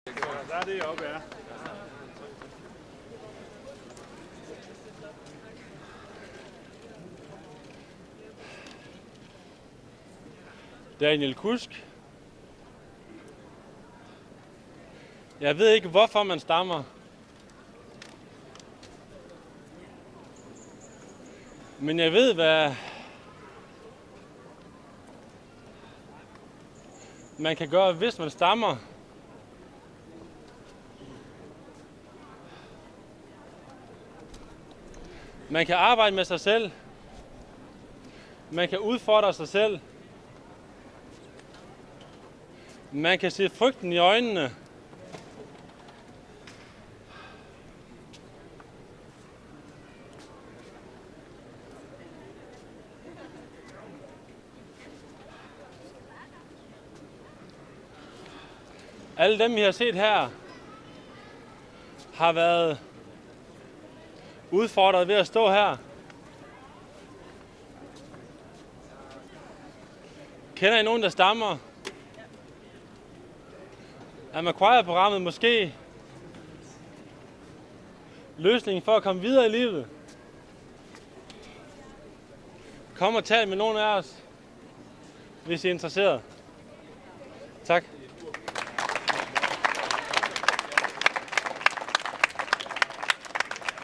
Der er det oppe, ja. Daniel Kusk. Jeg ved ikke, hvorfor man stammer. Men jeg ved, hvad man kan gøre, hvis man stammer. Man kan arbejde med sig selv. Man kan udfordre sig selv. Man kan se frygten i øjnene. Alle dem, I har set her, har været udfordret ved at stå her. Kender I nogen, der stammer? Er Macquarie-programmet måske løsningen for at komme videre i livet? Kom og tal med nogen af os, hvis I er interesseret. Tak.